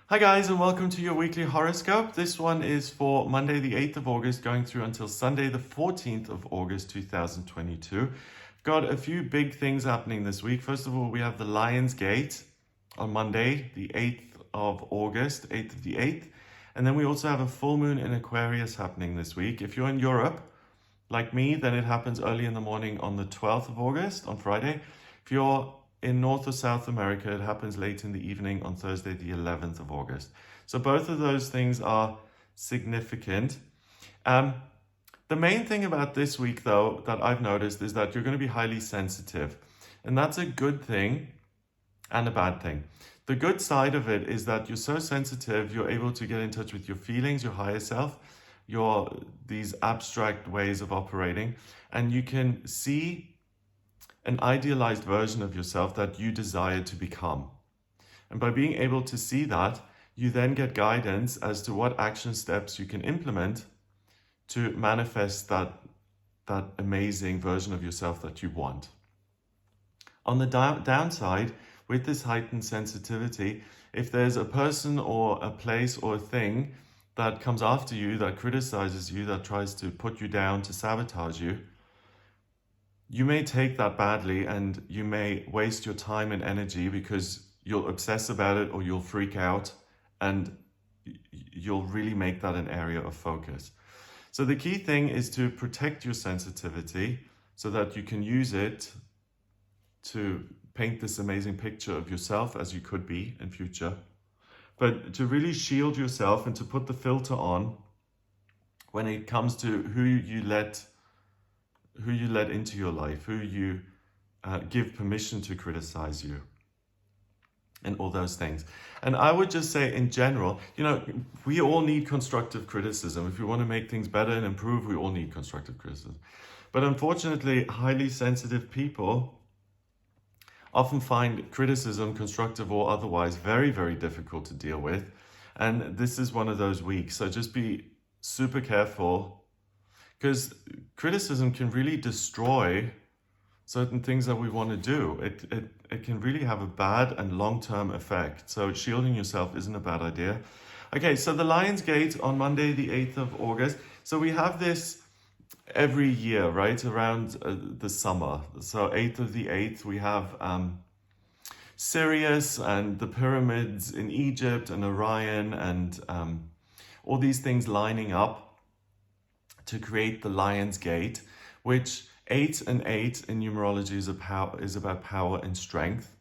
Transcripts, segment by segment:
Hi guys, and welcome to your weekly horoscope. This one is for Monday the 8th of August going through until Sunday the 14th of August 2022. Got a few big things happening this week. First of all, we have the Lion's Gate on Monday the 8th of August, 8th of the 8th. And then we also have a full moon in Aquarius happening this week. If you're in Europe, like me, then it happens early in the morning on the 12th of August, on Friday. If you're in North or South America, it happens late in the evening on Thursday, the 11th of August. So both of those things are significant. The main thing about this week, though, that I've noticed is that you're going to be highly sensitive. And that's a good thing and a bad thing. The good side of it is that you're so sensitive, you're able to get in touch with your feelings, your higher self, these abstract ways of operating, and you can see an idealized version of yourself that you desire to become. And by being able to see that, you then get guidance as to what action steps you can implement to manifest that amazing version of yourself that you want. On the downside, with this heightened sensitivity, if there's a person or a place or a thing that comes after you, that criticizes you, that tries to put you down, to sabotage you, you may take that badly and you may waste your time and energy because you'll obsess about it or you'll freak out and you'll really make that an area of focus. So the key thing is to protect your sensitivity so that you can use it to paint this amazing picture of yourself as you could be in future, but to really shield yourself and to put the filter on when it comes to who you let into your life, who you give permission to criticize you, and all those things. And I would just say in general, we all need constructive criticism. If we want to make things better and improve, we all need constructive criticism. But unfortunately, highly sensitive people often find criticism, constructive or otherwise, very, very difficult to deal with. And this is one of those weeks. So just be super careful, because criticism can really destroy certain things that we want to do. It can really have a bad and long-term effect. So shielding yourself isn't a bad idea. Okay, so the Lion's Gate on Monday, the 8th of August. So we have this every year, right, around the summer. So 8th of the 8th, we have Sirius and the pyramids in Egypt and Orion and all these things lining up to create the Lion's Gate, which 8 and 8 in numerology is about power and strength.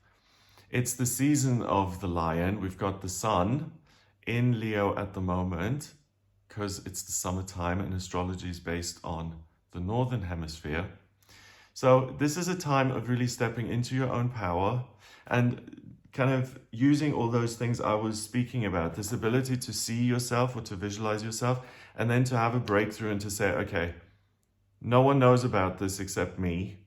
It's the season of the lion. We've got the sun in Leo at the moment because it's the summertime and astrology is based on the northern hemisphere. So this is a time of really stepping into your own power and kind of using all those things I was speaking about, this ability to see yourself or to visualize yourself, and then to have a breakthrough and to say, okay, no one knows about this except me.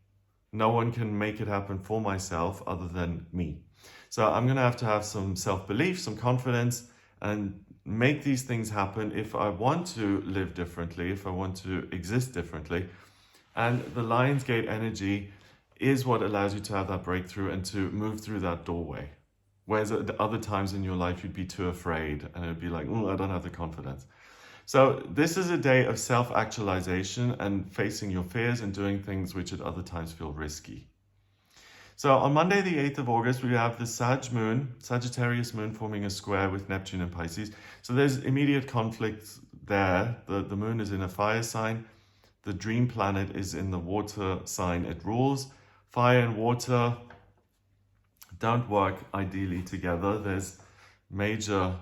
No one can make it happen for myself other than me. So I'm going to have some self-belief, some confidence, and make these things happen if I want to live differently, if I want to exist differently. And the Lion's Gate energy is what allows you to have that breakthrough and to move through that doorway. Whereas at other times in your life, you'd be too afraid and it'd be like, I don't have the confidence. So this is a day of self-actualization and facing your fears and doing things which at other times feel risky. So on Monday, the 8th of August, we have the Sagittarius moon forming a square with Neptune and Pisces. So there's immediate conflict there. The moon is in a fire sign. The dream planet is in the water sign it rules. Fire and water don't work ideally together. There's major...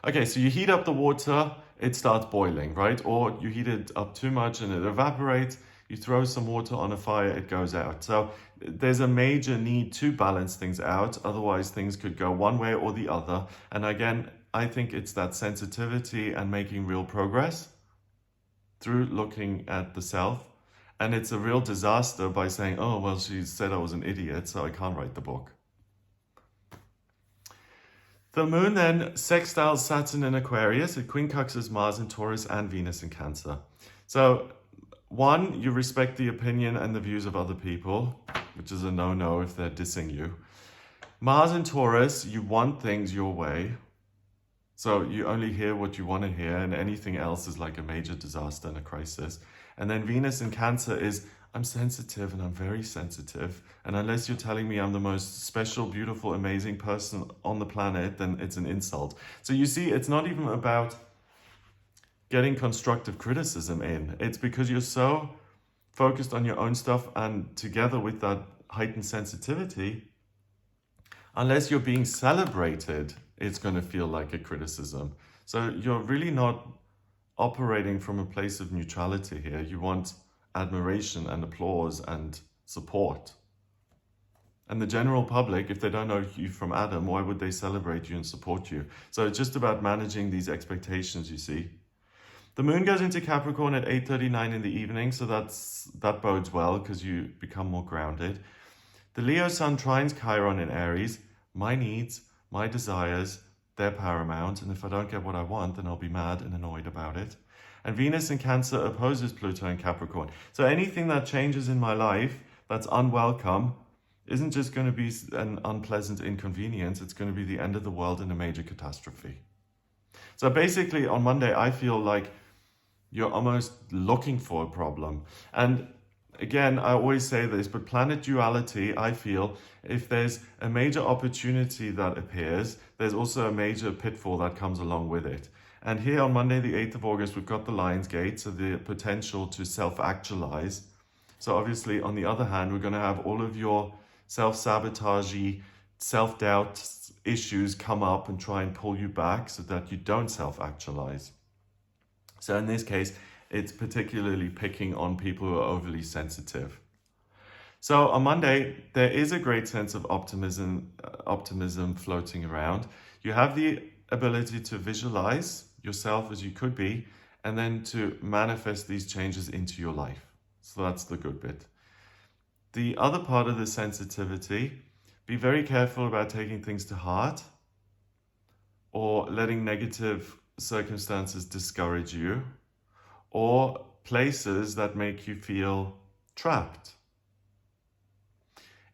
Okay, so you heat up the water, it starts boiling, right? Or you heat it up too much and it evaporates. You throw some water on a fire, it goes out. So there's a major need to balance things out. Otherwise, things could go one way or the other. And again, I think it's that sensitivity and making real progress through looking at the self. And it's a real disaster by saying, oh, well, she said I was an idiot, so I can't write the book. The moon then sextiles Saturn in Aquarius. It quincunxes Mars in Taurus and Venus in Cancer. So, one, you respect the opinion and the views of other people, which is a no-no if they're dissing you. Mars in Taurus, you want things your way. So you only hear what you want to hear, and anything else is like a major disaster and a crisis. And then Venus in Cancer is, I'm sensitive and I'm very sensitive. And unless you're telling me I'm the most special, beautiful, amazing person on the planet, then it's an insult. So you see, it's not even about getting constructive criticism in. It's because you're so focused on your own stuff, and together with that heightened sensitivity, unless you're being celebrated, it's going to feel like a criticism. So you're really not operating from a place of neutrality here. You want admiration and applause and support. And the general public, if they don't know you from Adam, why would they celebrate you and support you? So it's just about managing these expectations, you see. The moon goes into Capricorn at 8:39 in the evening, so that bodes well because you become more grounded. The Leo sun trines Chiron in Aries. My needs, my desires, they're paramount, and if I don't get what I want, then I'll be mad and annoyed about it. And Venus in Cancer opposes Pluto in Capricorn. So anything that changes in my life that's unwelcome isn't just going to be an unpleasant inconvenience, it's going to be the end of the world and a major catastrophe. So basically on Monday, I feel like you're almost looking for a problem. And again, I always say this, but planet duality, I feel, if there's a major opportunity that appears, there's also a major pitfall that comes along with it. And here on Monday, the 8th of August, we've got the Lion's Gate, so the potential to self-actualize. So obviously, on the other hand, we're going to have all of your self-sabotagey, self-doubt issues come up and try and pull you back so that you don't self-actualize. So in this case, it's particularly picking on people who are overly sensitive. So on Monday, there is a great sense of optimism floating around. You have the ability to visualize yourself as you could be, and then to manifest these changes into your life. So that's the good bit. The other part of the sensitivity, be very careful about taking things to heart or letting negative circumstances discourage you, or places that make you feel trapped.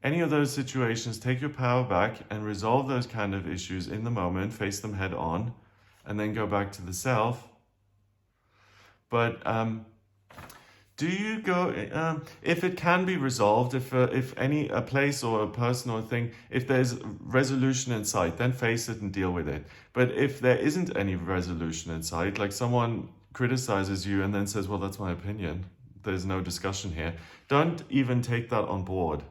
Any of those situations, take your power back and resolve those kind of issues in the moment, face them head on, and then go back to the self. But do you go, if it can be resolved, if a place or a person or a thing, if there's resolution in sight, then face it and deal with it. But if there isn't any resolution in sight, like someone criticizes you and then says, well, that's my opinion, there's no discussion here, don't even take that on board.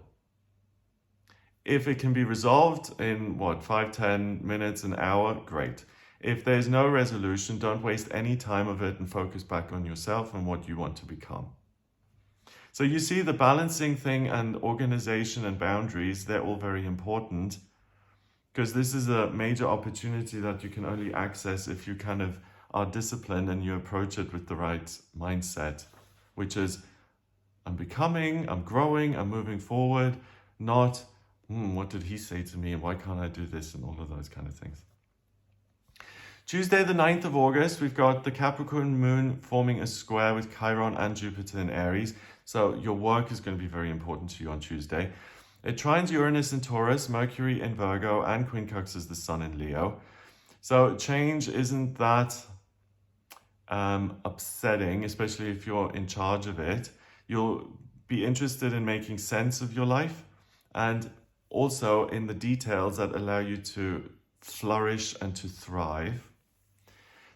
If it can be resolved in 5, 10 minutes, an hour, great. If there's no resolution, don't waste any time of it and focus back on yourself and what you want to become. So you see, the balancing thing and organization and boundaries, they're all very important, because this is a major opportunity that you can only access if you kind of are disciplined and you approach it with the right mindset, which is, I'm becoming, I'm growing, I'm moving forward, not, what did he say to me and why can't I do this, and all of those kind of things. Tuesday, the 9th of August, we've got the Capricorn moon forming a square with Chiron and Jupiter in Aries. So your work is going to be very important to you on Tuesday. It trines Uranus in Taurus, Mercury in Virgo, and quincunxes the sun in Leo. So change isn't that upsetting, especially if you're in charge of it. You'll be interested in making sense of your life and also in the details that allow you to flourish and to thrive.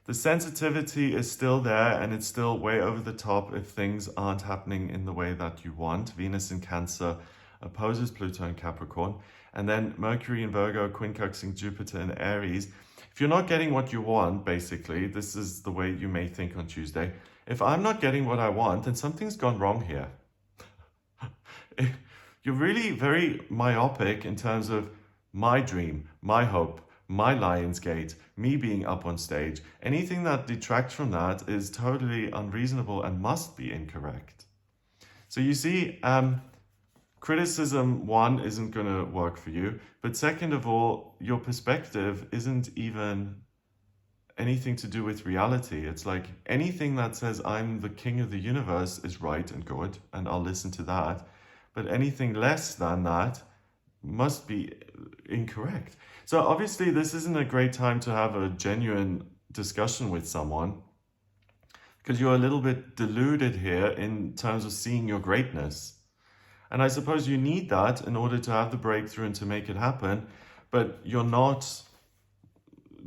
The sensitivity is still there, and it's still way over the top if things aren't happening in the way that you want. Venus in Cancer opposes Pluto in Capricorn, and then Mercury in Virgo quincunxing Jupiter in Aries. If you're not getting what you want, basically, this is the way you may think on Tuesday. If I'm not getting what I want, then something's gone wrong here. You're really very myopic in terms of my dream, my hope, my Lion's Gate, me being up on stage. Anything that detracts from that is totally unreasonable and must be incorrect. So you see, criticism, one, isn't going to work for you. But second of all, your perspective isn't even anything to do with reality. It's like anything that says I'm the king of the universe is right and good, and I'll listen to that. But anything less than that must be incorrect. So obviously this isn't a great time to have a genuine discussion with someone, because you're a little bit deluded here in terms of seeing your greatness. And I suppose you need that in order to have the breakthrough and to make it happen, but you're not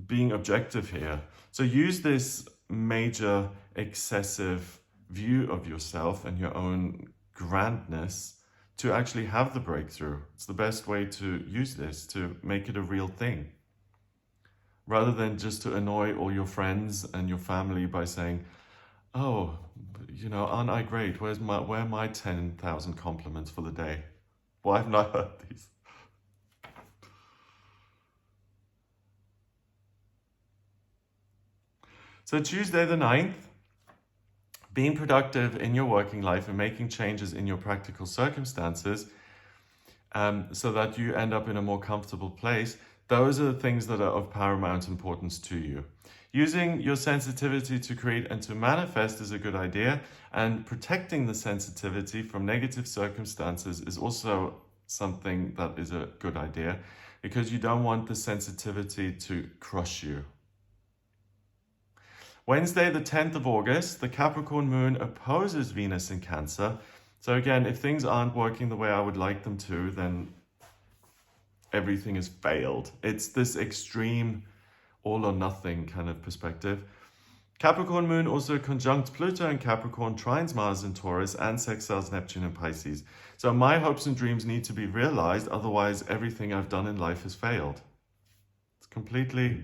being objective here. So use this major excessive view of yourself and your own grandness to actually have the breakthrough. It's the best way to use this, to make it a real thing, rather than just to annoy all your friends and your family by saying, oh, aren't I great? Where are my 10,000 compliments for the day? Why haven't I heard these? So Tuesday the 9th, being productive in your working life and making changes in your practical circumstances, so that you end up in a more comfortable place, those are the things that are of paramount importance to you. Using your sensitivity to create and to manifest is a good idea, and protecting the sensitivity from negative circumstances is also something that is a good idea, because you don't want the sensitivity to crush you. Wednesday, the 10th of August, the Capricorn moon opposes Venus in Cancer. So again, if things aren't working the way I would like them to, then everything has failed. It's this extreme all or nothing kind of perspective. Capricorn moon also conjunct Pluto in Capricorn, trines Mars in Taurus, and sextiles Neptune in Pisces. So my hopes and dreams need to be realized, otherwise everything I've done in life has failed. It's completely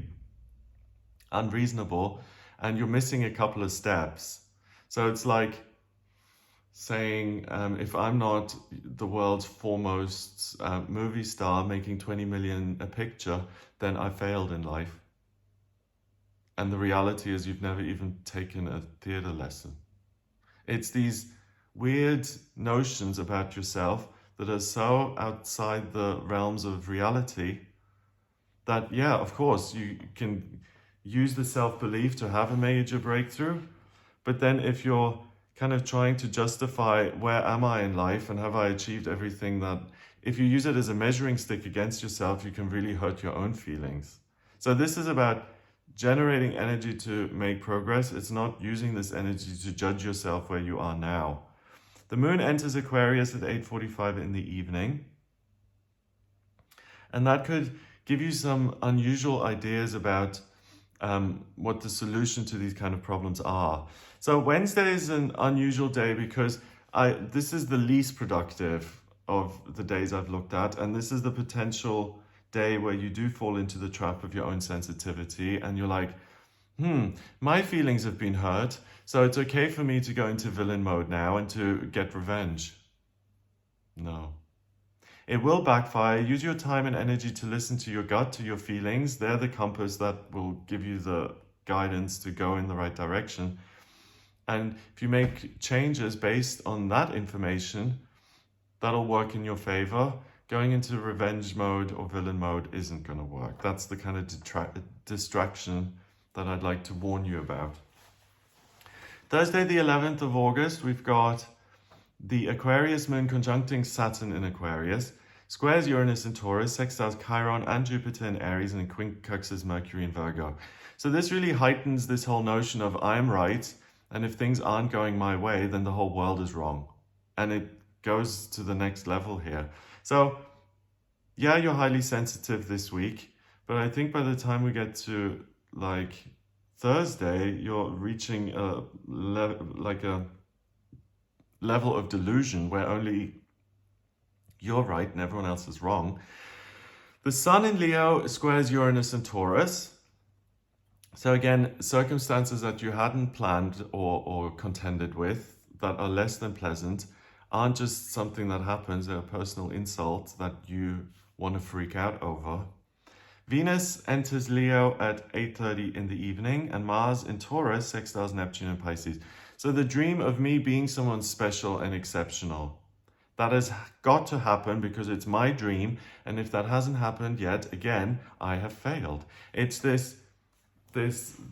unreasonable, and you're missing a couple of steps. So it's like saying, if I'm not the world's foremost movie star making 20 million a picture, then I failed in life. And the reality is you've never even taken a theater lesson. It's these weird notions about yourself that are so outside the realms of reality that, yeah, of course, you can use the self-belief to have a major breakthrough. But then if you're kind of trying to justify where am I in life and have I achieved everything, that if you use it as a measuring stick against yourself, you can really hurt your own feelings. So this is about generating energy to make progress. It's not using this energy to judge yourself where you are now. The moon enters Aquarius at 8:45 in the evening. And that could give you some unusual ideas about what the solution to these kind of problems are. So Wednesday is an unusual day because this is the least productive of the days I've looked at, and this is the potential day where you do fall into the trap of your own sensitivity, and you're like, my feelings have been hurt, so it's okay for me to go into villain mode now and to get revenge. No. It will backfire. Use your time and energy to listen to your gut, to your feelings. They're the compass that will give you the guidance to go in the right direction. And if you make changes based on that information, that'll work in your favor. Going into revenge mode or villain mode isn't going to work. That's the kind of distraction that I'd like to warn you about. Thursday, the 11th of August, we've got the Aquarius moon conjuncting Saturn in Aquarius, squares Uranus in Taurus, sextiles Chiron and Jupiter in Aries, and quincunxes Mercury in Virgo. So this really heightens this whole notion of I am right, and if things aren't going my way, then the whole world is wrong. And it goes to the next level here. So yeah, you're highly sensitive this week, but I think by the time we get to like Thursday, you're reaching a level of delusion where only you're right and everyone else is wrong. The Sun in Leo squares Uranus and Taurus. So again, circumstances that you hadn't planned or contended with that are less than pleasant aren't just something that happens, they're a personal insult that you want to freak out over. Venus enters Leo at 8:30 in the evening, and Mars in Taurus sextiles Neptune and Pisces. So the dream of me being someone special and exceptional, that has got to happen because it's my dream, and if that hasn't happened yet, again, I have failed. It's this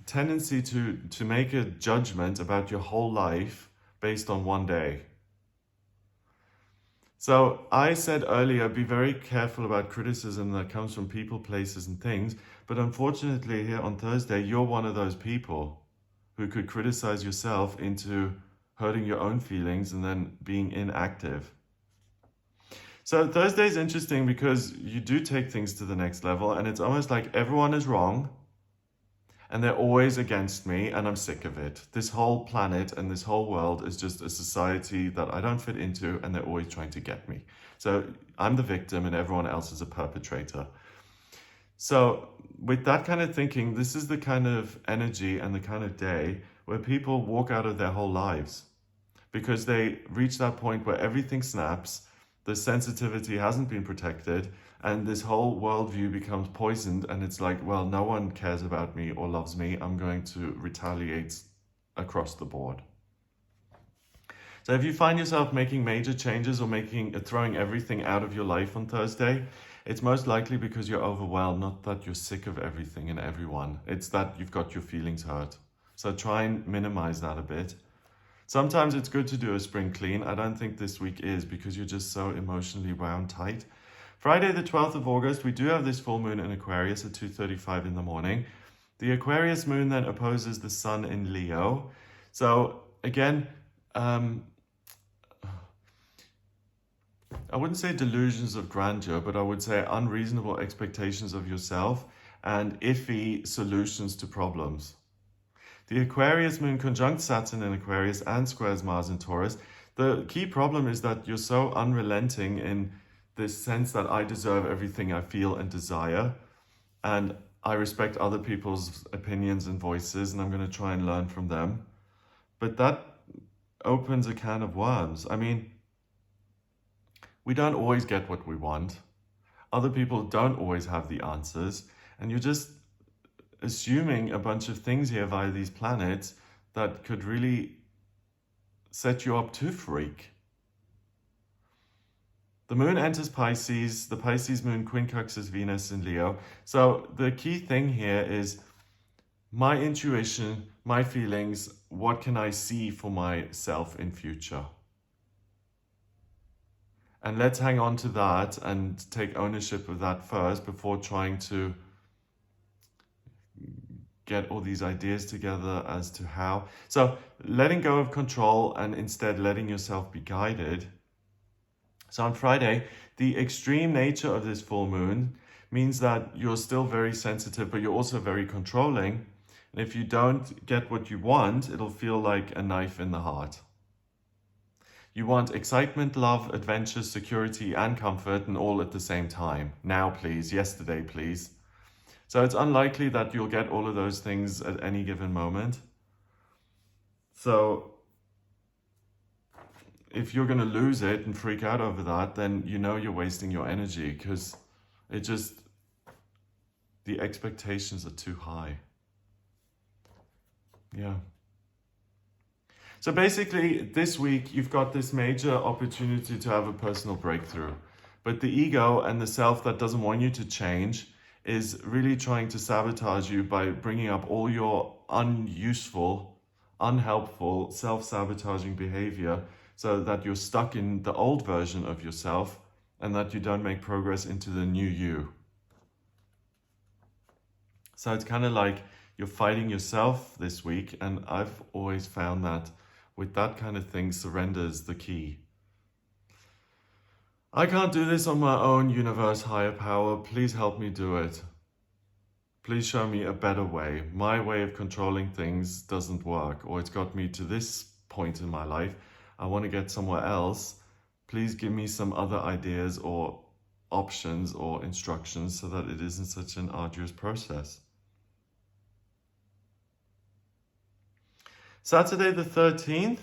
tendency to make a judgment about your whole life based on one day. So I said earlier, be very careful about criticism that comes from people, places, and things. But unfortunately, here on Thursday, you're one of those people who could criticize yourself into hurting your own feelings and then being inactive. So Thursday is interesting because you do take things to the next level, and it's almost like everyone is wrong and they're always against me, and I'm sick of it. This whole planet and this whole world is just a society that I don't fit into, and they're always trying to get me. So I'm the victim and everyone else is a perpetrator. So with that kind of thinking, this is the kind of energy and the kind of day where people walk out of their whole lives because they reach that point where everything snaps, the sensitivity hasn't been protected, and this whole worldview becomes poisoned, and it's like, well, no one cares about me or loves me. I'm going to retaliate across the board. So if you find yourself making major changes or throwing everything out of your life on Thursday, it's most likely because you're overwhelmed, not that you're sick of everything and everyone. It's that you've got your feelings hurt. So try and minimize that a bit. Sometimes it's good to do a spring clean. I don't think this week is because you're just so emotionally wound tight. Friday the 12th of August, we do have this full moon in Aquarius at 2:35 in the morning. The Aquarius moon then opposes the sun in Leo. So again, I wouldn't say delusions of grandeur, but I would say unreasonable expectations of yourself and iffy solutions to problems. The Aquarius moon conjunct Saturn in Aquarius and squares Mars in Taurus. The key problem is that you're so unrelenting in this sense that I deserve everything I feel and desire, and I respect other people's opinions and voices, and I'm going to try and learn from them. But that opens a can of worms. I mean, we don't always get what we want. Other people don't always have the answers, and you're just assuming a bunch of things here via these planets that could really set you up to freak. The moon enters Pisces. The Pisces moon quincunxes Venus in Leo. So the key thing here is my intuition, my feelings, what can I see for myself in future? And let's hang on to that and take ownership of that first before trying to get all these ideas together as to how. So letting go of control and instead letting yourself be guided. So on Friday, the extreme nature of this full moon means that you're still very sensitive, but you're also very controlling. And if you don't get what you want, it'll feel like a knife in the heart. You want excitement, love, adventure, security, and comfort, and all at the same time. Now, please. Yesterday, please. So it's unlikely that you'll get all of those things at any given moment. So if you're going to lose it and freak out over that, then you know you're wasting your energy because the expectations are too high. Yeah. So basically, this week, you've got this major opportunity to have a personal breakthrough. But the ego and the self that doesn't want you to change is really trying to sabotage you by bringing up all your unuseful, unhelpful, self-sabotaging behavior so that you're stuck in the old version of yourself and that you don't make progress into the new you. So it's kind of like you're fighting yourself this week, and I've always found that with that kind of thing, surrender is the key. I can't do this on my own, universe, higher power. Please help me do it. Please show me a better way. My way of controlling things doesn't work, or it's got me to this point in my life. I want to get somewhere else. Please give me some other ideas or options or instructions so that it isn't such an arduous process. Saturday the 13th,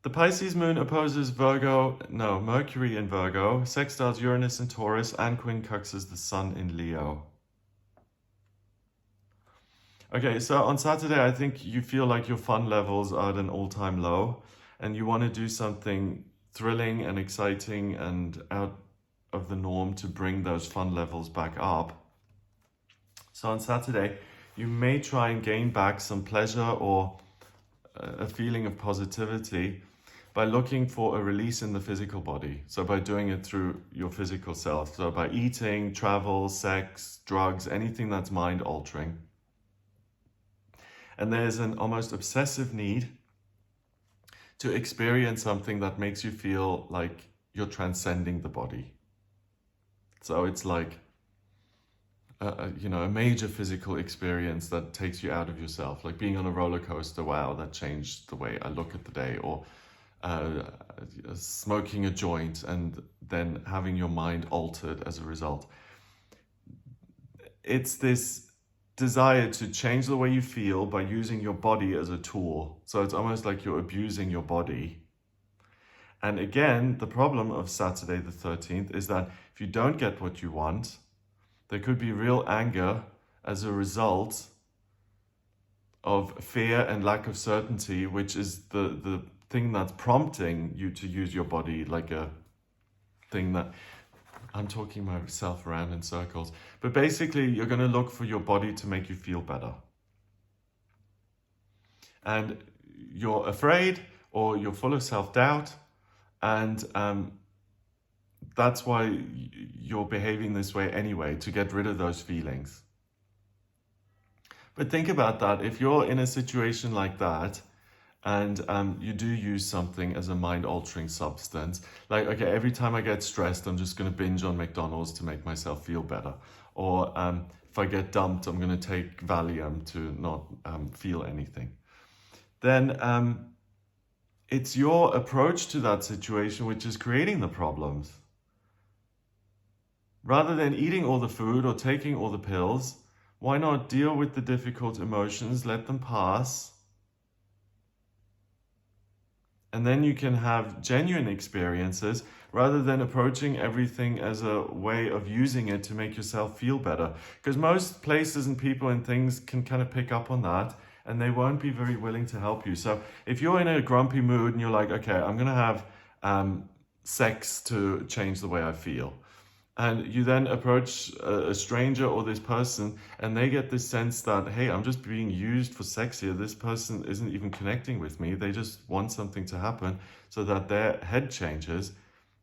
the Pisces moon opposes Mercury in Virgo, sextiles Uranus in Taurus, and quincunxes the sun in Leo. Okay, so on Saturday, I think you feel like your fun levels are at an all-time low, and you want to do something thrilling and exciting and out of the norm to bring those fun levels back up. So on Saturday, you may try and gain back some pleasure or a feeling of positivity by looking for a release in the physical body. So by doing it through your physical self. So by eating, travel, sex, drugs, anything that's mind altering. And there's an almost obsessive need to experience something that makes you feel like you're transcending the body. So it's like a major physical experience that takes you out of yourself, like being on a roller coaster. Wow, that changed the way I look at the day. Or smoking a joint and then having your mind altered as a result. It's this desire to change the way you feel by using your body as a tool. So it's almost like you're abusing your body. And again, the problem of Saturday the 13th is that if you don't get what you want, there could be real anger as a result of fear and lack of certainty, which is the thing that's prompting you to use your body like a thing that I'm talking myself around in circles. But basically, you're going to look for your body to make you feel better. And you're afraid or you're full of self-doubt. And that's why you're behaving this way anyway, to get rid of those feelings. But think about that. If you're in a situation like that, and you do use something as a mind-altering substance, like, okay, every time I get stressed, I'm just going to binge on McDonald's to make myself feel better. Or if I get dumped, I'm going to take Valium to not feel anything. Then it's your approach to that situation which is creating the problems. Rather than eating all the food or taking all the pills, why not deal with the difficult emotions, let them pass, and then you can have genuine experiences rather than approaching everything as a way of using it to make yourself feel better. Because most places and people and things can kind of pick up on that, and they won't be very willing to help you. So if you're in a grumpy mood and you're like, okay, I'm going to have sex to change the way I feel, and you then approach a stranger or this person, and they get this sense that, hey, I'm just being used for sex here. This person isn't even connecting with me. They just want something to happen so that their head changes.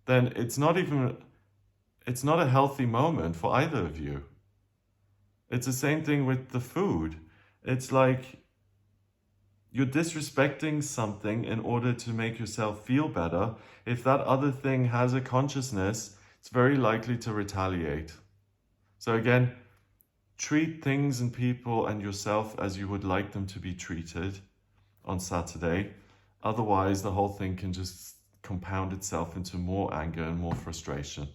Then it's not a healthy moment for either of you. It's the same thing with the food. It's like you're disrespecting something in order to make yourself feel better. If that other thing has a consciousness, it's very likely to retaliate. So again, treat things and people and yourself as you would like them to be treated on Saturday. Otherwise, the whole thing can just compound itself into more anger and more frustration.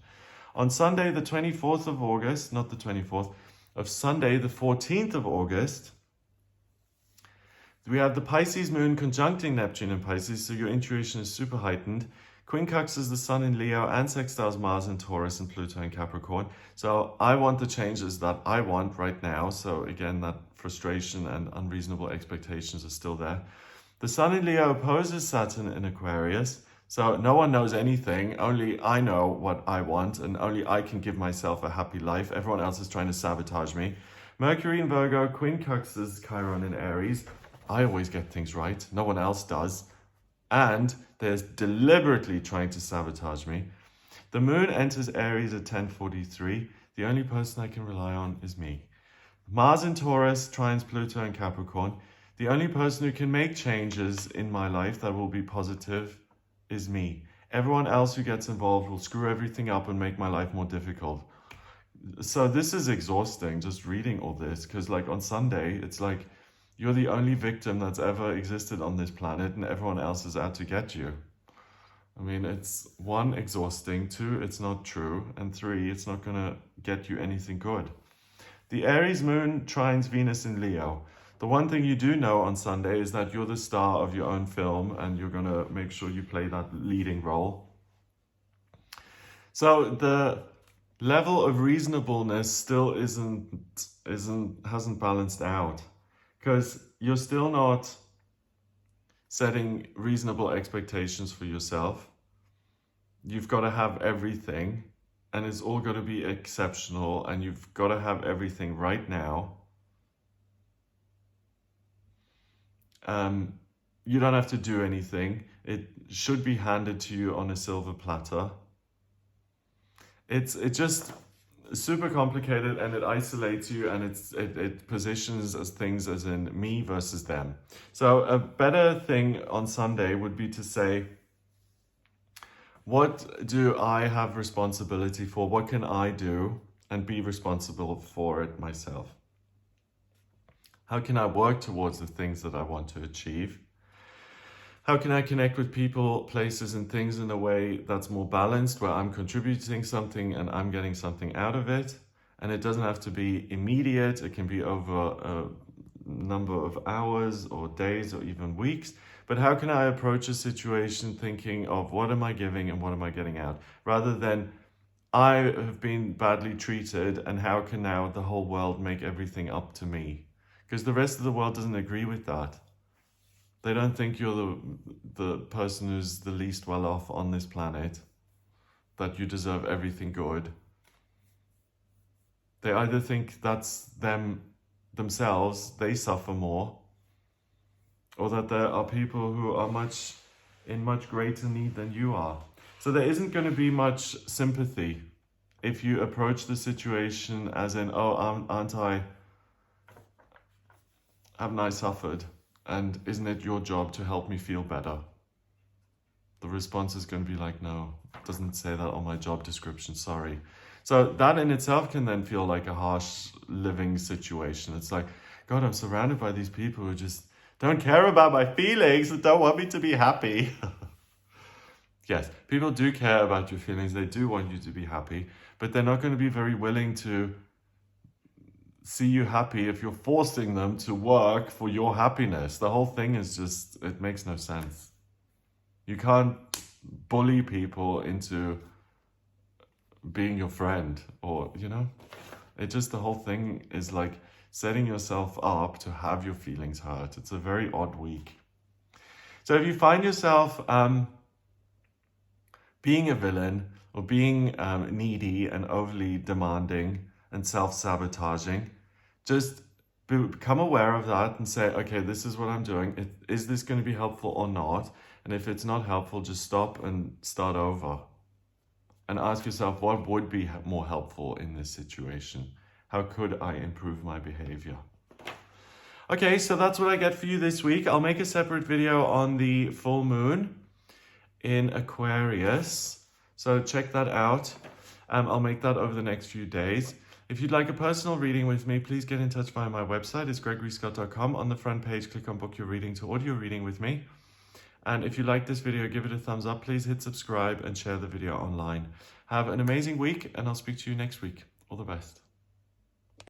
On Sunday, the 24th of August, not the 24th, of Sunday, the 14th of August, we have the Pisces moon conjuncting Neptune in Pisces, so your intuition is super heightened. Quincunxes the Sun in Leo and sextiles Mars in Taurus and Pluto in Capricorn. So I want the changes that I want right now. So again, that frustration and unreasonable expectations are still there. The Sun in Leo opposes Saturn in Aquarius. So no one knows anything. Only I know what I want, and only I can give myself a happy life. Everyone else is trying to sabotage me. Mercury in Virgo quincunxes Chiron in Aries. I always get things right. No one else does. And they're deliberately trying to sabotage me. The moon enters Aries at 10:43. The only person I can rely on is me. Mars in Taurus trines Pluto in Capricorn. The only person who can make changes in my life that will be positive is me. Everyone else who gets involved will screw everything up and make my life more difficult. So this is exhausting, just reading all this, because like on Sunday, it's like you're the only victim that's ever existed on this planet and everyone else is out to get you. I mean, it's one, exhausting, two, it's not true, and three, it's not going to get you anything good. The Aries moon trines Venus in Leo. The one thing you do know on Sunday is that you're the star of your own film and you're going to make sure you play that leading role. So the level of reasonableness still hasn't balanced out, because you're still not setting reasonable expectations for yourself. You've got to have everything, and it's all got to be exceptional, and you've got to have everything right now. you don't have to do anything. It should be handed to you on a silver platter. It's just super complicated, and it isolates you, and it positions as things as in me versus them. So a better thing on Sunday would be to say, what do I have responsibility for? What can I do and be responsible for it myself? How can I work towards the things that I want to achieve? How can I connect with people, places, and things in a way that's more balanced, where I'm contributing something and I'm getting something out of it? And it doesn't have to be immediate. It can be over a number of hours or days or even weeks. But how can I approach a situation thinking of what am I giving and what am I getting out? Rather than I have been badly treated and how can now the whole world make everything up to me? Because the rest of the world doesn't agree with that. They don't think you're the person who's the least well off on this planet, that you deserve everything good. They either think that's themselves, they suffer more, or that there are people who are in much greater need than you are. So there isn't going to be much sympathy if you approach the situation as in, oh, haven't I suffered? And isn't it your job to help me feel better? The response is going to be like, no, it doesn't say that on my job description, sorry. So that in itself can then feel like a harsh living situation. It's like, God, I'm surrounded by these people who just don't care about my feelings and don't want me to be happy. Yes, people do care about your feelings. They do want you to be happy, but they're not going to be very willing to see you happy if you're forcing them to work for your happiness. The whole thing is just, it makes no sense. You can't bully people into being your friend, or, it just, the whole thing is like setting yourself up to have your feelings hurt. It's a very odd week. So if you find yourself being a villain or being needy and overly demanding and self-sabotaging, just become aware of that and say, okay, this is what I'm doing. Is this going to be helpful or not? And if it's not helpful, just stop and start over. And ask yourself, what would be more helpful in this situation? How could I improve my behavior? Okay, so that's what I get for you this week. I'll make a separate video on the full moon in Aquarius. So check that out. I'll make that over the next few days. If you'd like a personal reading with me, please get in touch via my website. It's gregoryscott.com. On the front page, click on Book Your Reading to audio reading with me. And if you like this video, give it a thumbs up. Please hit subscribe and share the video online. Have an amazing week, and I'll speak to you next week. All the best.